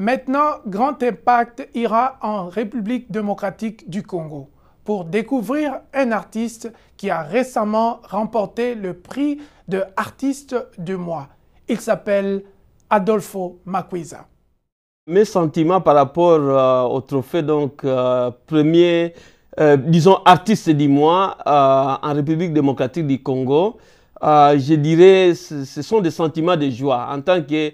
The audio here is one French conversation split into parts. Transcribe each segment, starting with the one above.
Maintenant, Grand Impact ira en République démocratique du Congo pour découvrir un artiste qui a récemment remporté le prix de artiste du mois. Il s'appelle Adolfo Makwisa. Mes sentiments par rapport au trophée, donc premier, disons, artiste du mois en République démocratique du Congo, je dirais ce sont des sentiments de joie. En tant que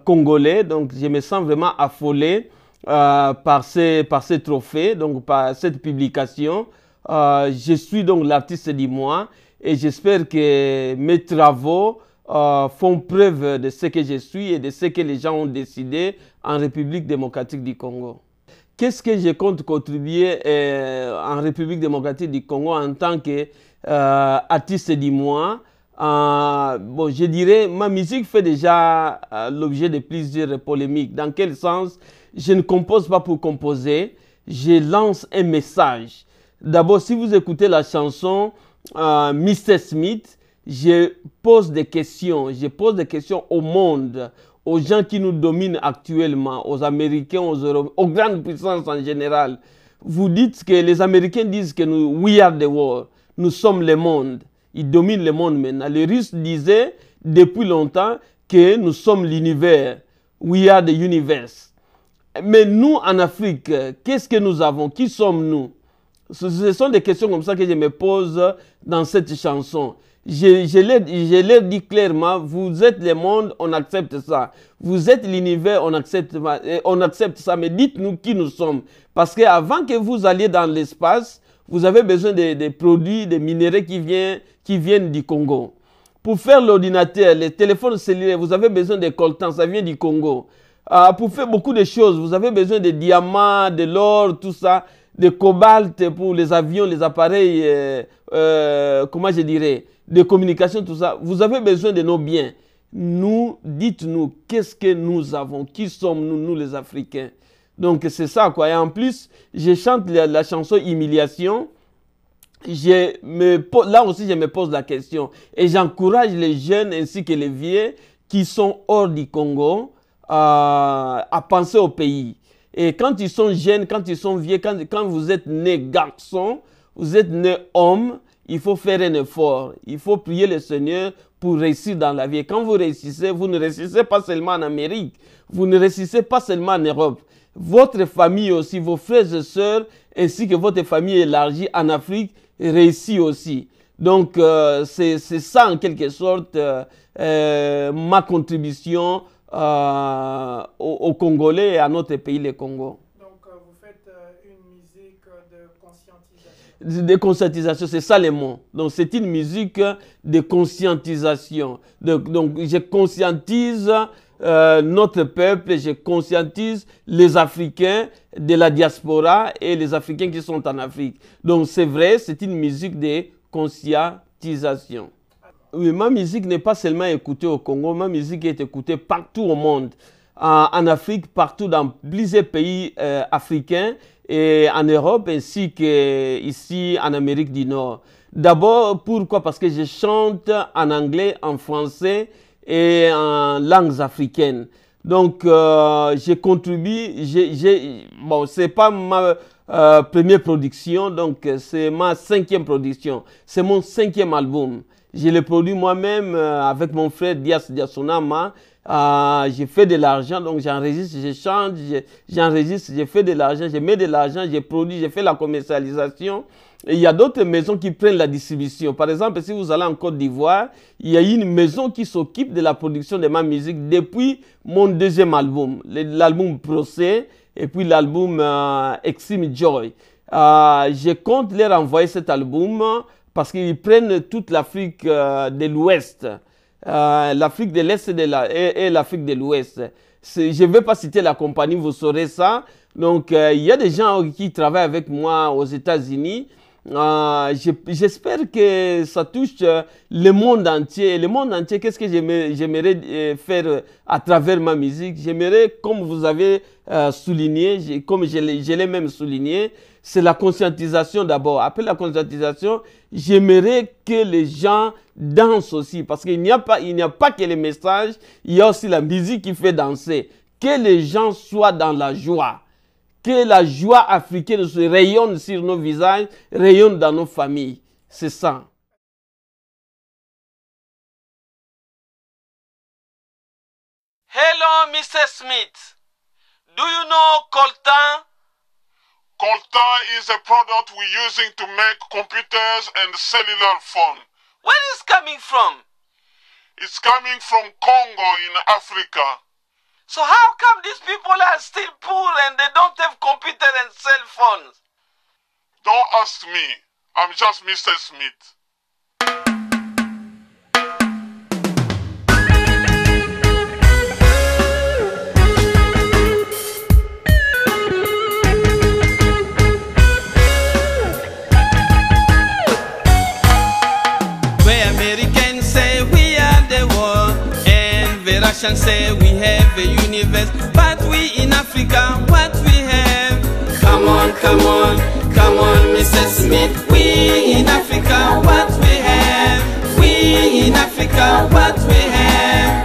Congolais, donc je me sens vraiment affolé par ces trophées, donc par cette publication. Je suis donc l'artiste du mois et j'espère que mes travaux font preuve de ce que je suis et de ce que les gens ont décidé en République démocratique du Congo. Qu'est-ce que je compte contribuer en République démocratique du Congo en tant qu'artiste du mois? Bon, je dirais, ma musique fait déjà l'objet de plusieurs polémiques. Dans quel sens? Je ne compose pas pour composer, je lance un message. D'abord, si vous écoutez la chanson Mr. Smith, je pose des questions au monde, aux gens qui nous dominent actuellement, aux Américains, aux Européens, aux grandes puissances en général. Vous dites que les Américains disent que nous, we are the world, nous sommes le monde. Ils dominent le monde maintenant. Les Russes disaient depuis longtemps que nous sommes l'univers. We are the universe. Mais nous, en Afrique, qu'est-ce que nous avons? Qui sommes-nous? Ce sont des questions comme ça que je me pose dans cette chanson. Je leur dis clairement, vous êtes le monde, on accepte ça. Vous êtes l'univers, on accepte ça. Mais dites-nous qui nous sommes. Parce qu'avant que vous alliez dans l'espace, vous avez besoin des produits, des minéraux qui viennent du Congo. Pour faire l'ordinateur, les téléphones cellulaires, vous avez besoin de coltan, ça vient du Congo. Pour faire beaucoup de choses, vous avez besoin de diamants, de l'or, tout ça, de cobalt pour les avions, les appareils, comment je dirais, de communication, tout ça. Vous avez besoin de nos biens. Nous, dites-nous, qu'est-ce que nous avons? Qui sommes-nous, nous les Africains? Donc c'est ça quoi. Et en plus, je chante la chanson Humiliation. Là aussi, je me pose la question. Et j'encourage les jeunes ainsi que les vieux qui sont hors du Congo à penser au pays. Et quand ils sont jeunes, quand ils sont vieux, quand vous êtes né garçon, vous êtes né homme, il faut faire un effort. Il faut prier le Seigneur pour réussir dans la vie. Et quand vous réussissez, vous ne réussissez pas seulement en Amérique. Vous ne réussissez pas seulement en Europe. Votre famille aussi, vos frères et sœurs, ainsi que votre famille élargie en Afrique, réussit aussi. Donc, c'est ça en quelque sorte ma contribution aux Congolais et à notre pays, le Congo. Donc, vous faites une musique de conscientisation. De conscientisation, c'est ça le mot. Donc, c'est une musique de conscientisation. Donc je conscientise notre peuple, je conscientise les Africains de la diaspora et les Africains qui sont en Afrique. Donc c'est vrai, c'est une musique de conscientisation. Oui, ma musique n'est pas seulement écoutée au Congo, ma musique est écoutée partout au monde. En Afrique, partout dans plusieurs pays africains et en Europe ainsi qu'ici en Amérique du Nord. D'abord, pourquoi? Parce que je chante en anglais, en français et en langues africaines. Donc, je contribue, bon, c'est pas ma première production, donc c'est ma 5e production. C'est mon 5e album. Je l'ai produit moi-même avec mon frère Dias Diasonama. J'ai fait de l'argent, donc j'enregistre, je chante, j'enregistre, je fais de l'argent, je mets de l'argent, je produis, je fais la commercialisation. Et il y a d'autres maisons qui prennent la distribution. Par exemple, si vous allez en Côte d'Ivoire, il y a une maison qui s'occupe de la production de ma musique depuis mon 2e album, l'album Procès et puis l'album Extreme Joy. Je compte leur envoyer cet album parce qu'ils prennent toute l'Afrique de l'Ouest, l'Afrique de l'Est et l'Afrique de l'Ouest. Je ne vais pas citer la compagnie, vous saurez ça. Donc, il y a des gens qui travaillent avec moi aux États-Unis. J'espère que ça touche le monde entier. Et le monde entier, qu'est-ce que j'aimerais faire à travers ma musique? J'aimerais, comme vous avez souligné, comme je l'ai même souligné, c'est la conscientisation d'abord. Après la conscientisation, j'aimerais que les gens dansent aussi. Parce qu'il n'y a pas que les messages, il y a aussi la musique qui fait danser. que les gens soient dans la joie. Que la joie africaine se rayonne sur nos visages, rayonne dans nos familles. C'est ça. Hello, Mr. Smith. Do you know coltan? Coltan is a product we're using to make computers and cellular phone. Where is it coming from? It's coming from Congo in Africa. So how come these people are still poor and they don't have computer and cell phones? Don't ask me. I'm just Mr. Smith. Where Americans say we are the world and the Russians say we have a universe, but we in Africa, what we have? Come on, come on, come on, Mr. Smith. We in Africa, what we have? We in Africa, what we have?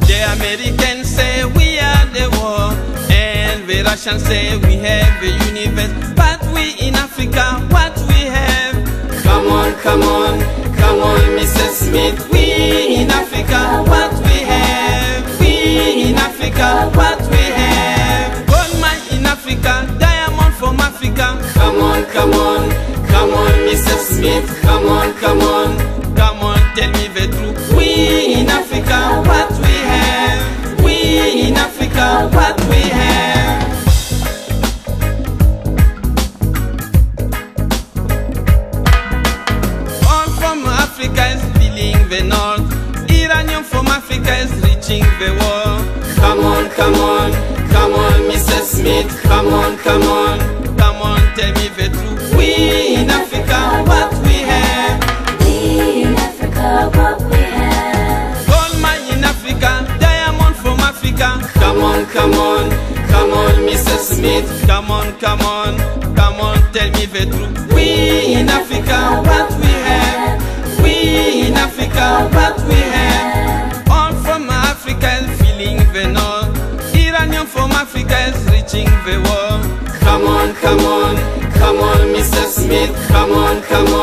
The Americans say we are the world and the Russians say we have a universe, but we in Africa, what we have? Come on, come on, come on, Mr. Smith. We in Africa, what we have? We in Africa, what we have? Gold mine in Africa, diamond from Africa. Come on, come on, come on, Mr. Smith. Come on, come on, come on, tell me the truth. We in Africa, what we have? We in Africa, what we have? All from Africa is filling the north. Iranian from Africa is reaching the world. Come on, come on, come on, Mr. Smith. Come on, come on, come on, tell me the truth. We in Africa, what we have? We in Africa, what we have? Gold mine in Africa, diamond from Africa. Come on, come on, come on, Mr. Smith. Come on, come on, come on, tell me the truth. We in Africa, what we have? We in Africa, what we have? All from Africa is feeling the north. Iranian from Africa is reaching the world. Come on, come on, come on, Mr. Smith. Come on, come on.